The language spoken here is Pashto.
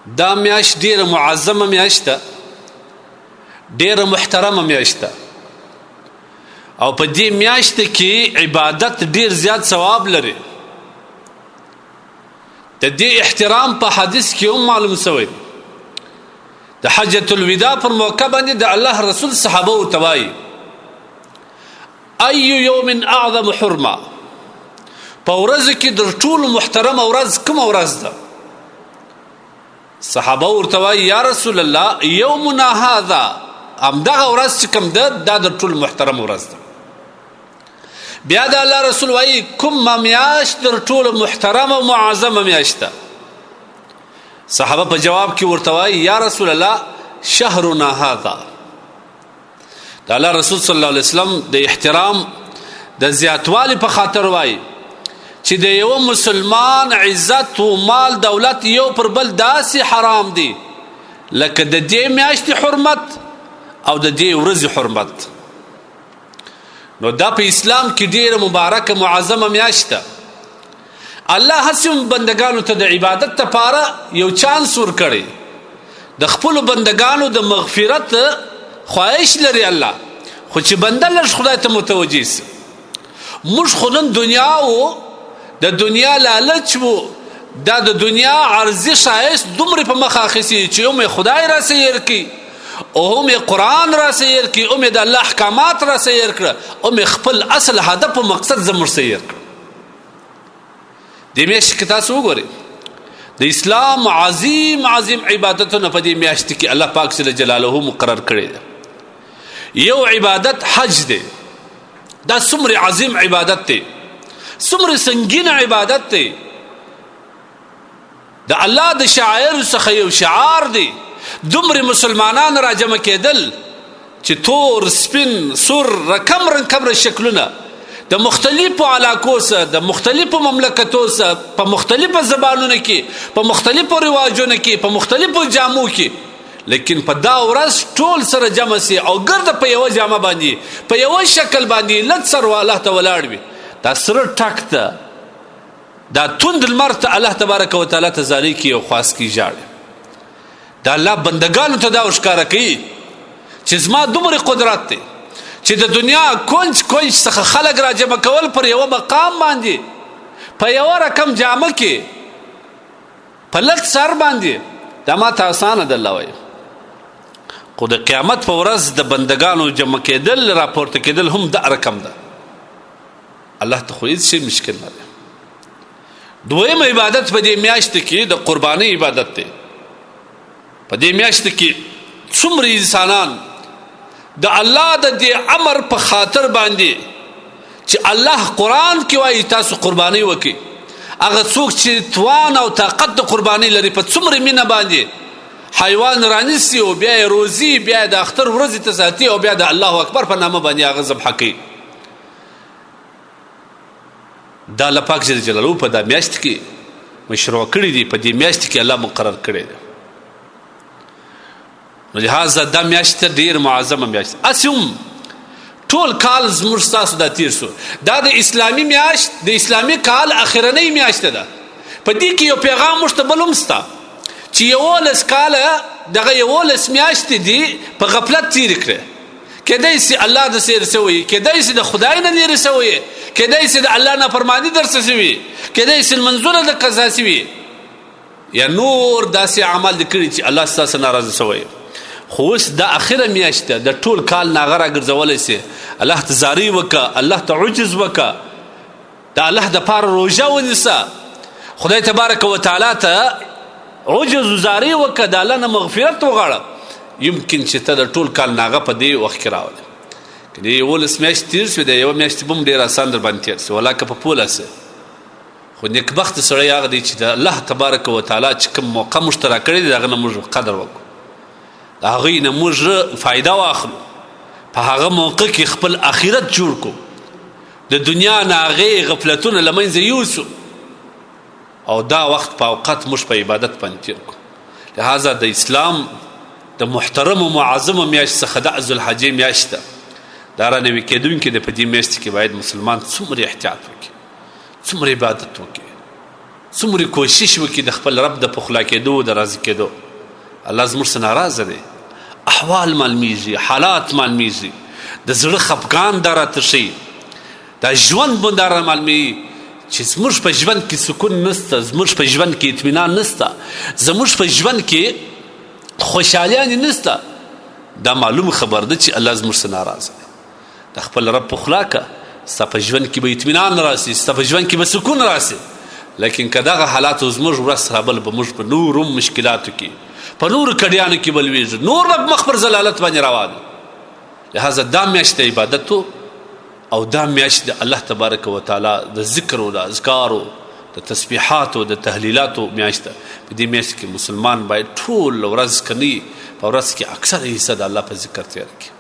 دا میاشت ډیره معظمه میاشت ده، ډیره محترمه میاشت ده، او په دې میاشت کې عبادت ډیر زیات ثواب لري. د دې احترام په حدیث کې هم معلوم شوی. د حجۃ الوداع پر موقع باندې د الله رسول صحابه ورته وایي ای یوم اعظم حرمه، په ورځ کې د ټولو محترمه ورځ کومه ورځ ده؟ صحابه ورته وایي یا رسول الله یومنا هذا، همدغه ورځ چې کوم ده دا د ټولو محترمه ورځ ده. بیا د الله رسول وایي کومه میاشت د ټولو محترمه او معظمه میاشت ده؟ صحابه په جواب کې ورته وایي یا رسول الله شهرنا هذا. د الله رسول صلی الله علیه وسلم د احترام د زیاتوالي په خاطر وایي چې د یو مسلمان عزت و مال دولت یو پر بل داسې حرام دي لکه د دې میاشتې حرمت او د دې ورځې حرمت. نو دا په اسلام کې ډیره مبارکه معظمه میاشت ده. الله هسې بندگانو ته د عبادت لپاره یو چانس ورکړی، د خپلو بندگانو د مغفرت خواهش لري الله، خو چې بنده لږ خدای ته متوجه سي. موږ خو نن دنیا و د دنیا لالچ و دا د دنیا عرضي ښایست دومره په مخ اخیستي چې هم خدای را سیر کړي او هم قرآن را سیر کړي، هم د الله احکامات را سیر کړه، هم خپل اصل هدف او مقصد زموږ سیر کړه. دې میاشت کې تاسو وګورئ د اسلام عظیم عبادتونه په دې میاشت کې الله پاک جل جلاله مقرر کړی ده. یو عبادت حج دی، دا څومره عظیم عبادت دی، څومره سنگین عبادت دی، د الله د شعائر څخه یو شعار دی. دومره مسلمانان را جمع کېدل چې تور سپین سور رقم رنګ شکلونه د مختلفو علاقو سره د مختلفو مملکتو سره په مختلفو زبانونو کې په مختلفو رواجونو کې په مختلفو جامو کې، لیکن په دا ورځ ټول سره جمع سي او ګرد په یو جامه باندې په یو شکل باندې لږ سر الله ته ولاړ وي. دا سره ټک ته دا توند لمر ته الله تبارک وتعالى ته زاري کوي او خاص کی ژاړي. دا الله بندگانو ته دا ښکاره کوي چې زما دومره قدرت دی چې د دنیا کونج څخه خلق را جمع کول پر یو مقام باندې په یو رقم جامه کې په لږ سر باندې، دا ماته اسانه ده الله وایي. خو د قیامت په ورځ د بندگانو جمع کېدل راپورته کېدل هم دا رقم ده. الله ته خو هېڅ شی مشکل نه دی. دویم عبادت په دې میاشت کې د قربانۍ عبادت دی. په دې میاشت کې څومره انسانان د الله د دې امر په خاطر باندې چې الله قرآن کې وایي تاسو قرباني وکړئ، هغه څوک چې توان او طاقت د قرباني لري په څومره مینه باندې حیوان رانیسي او بیا یې روزي، بیا د اختر ورځې ته ساتي او بیا د الله اکبر په نامه باندې هغه ذبحه کوي. دا الله پاک جل جلاله په دا میاشت کې مشروع کړی دی، په دې میاشت کې الله مقرر کړی دی. نو لہذا دا میاشت ډیر معظمه میاشت. اسیم ټول کال زموږ ستاسو دا تیر سو، دا د اسلامي میاشت د اسلامي کال اخرنۍ میاشت ده. په دې کې یو پیغام موږ ته بل هم شته چې 11 کاله دغه 11 میاشتې دي په غفلت تیر کړې. کېدای سي الله د سیر سوی، کېدای سي د خدای نه لرې سوی، کېدای سي د الله نافرماني درسه سوي، کېدای سي منظوره د قضا سوي، یا نور داسې اعمال دي کړي چې الله ستاسو ناراضه سوی. خو اوس دا اخره میاشت ده، د ټول کال ناغه راګرځولی سي، الله ته زاري وکړه، الله ته عجز وکړه، د الله دپاره روژه ونیسه، خدای تبارک وتعالی ته عجز و زاري وکړه، د الله نه مغفرت وغواړه. یمکن چې ته د ټول کال ناغه په دې وخت کې راولې. که د 11 میاشت تیر شوې، د یوه میاشتې به هم ډېر اسان در باندې تیر شي، ولا که په پوله سي. خو نیکبخته سړی هغه دی چې د الله تبارک وتعالی چې کوم موقع موږ ته راکړی دی د هغه نه موږ قدر وکړو، د هغوی نه موږ فایده واخلو، په هغه موقع کې خپل آخرت جوړ کړو، د دنیا نه هغې غفلتونه له منځه یوسو او دا وخت په اوقات موږ په عبادت باندې تیر کړو. لهذا د اسلام د محترم و معظم میاشت څخه د ذوالحجې میاشت ده. دا رانوي کېدونکې ده. په دې میاشت کې باید مسلمان څومره احتیاط وکړي، څومره عبادت وکړي، څومره کوشش وکړي د خپل رب د پخلا کېدو د راضي کېدو الله زموږ څخه ناراضه دی احوال معلومیږي حالات معلومیږي د زړه خفګان دا راته ښیي دا ژوند مو دا معلومیږي چې زموږ په ژوند کې سکون نسته زموږ په ژوند کې اطمینان نسته زموږ په ژوند کې خوشحالیانې نسته دا معلوم خبر ده چې الله زموږ څخه ناراضه دی د خپل رب پخلا که ستا په ژوند کې به اطمینان راسي ستا په ژوند کې به سکون راسي لیکن که دغه حالاتو زموږ ورځ رابل به موږ په نورو مشکلاتو کې په نورو کډیانو کې به لویږو نور به مخ پر ضلالت باندې روان لهذا دا میاشت د عبادتو او دا میاشت د الله تبارک وتعالی د ذکر او د اذکارو د تسبیحاتو د تهلیلاتو میاشت په دې میاشت کې مسلمان باید ټول ورځ کني په ورځ کې اکثر حصہ د الله په ذکر تیر کړي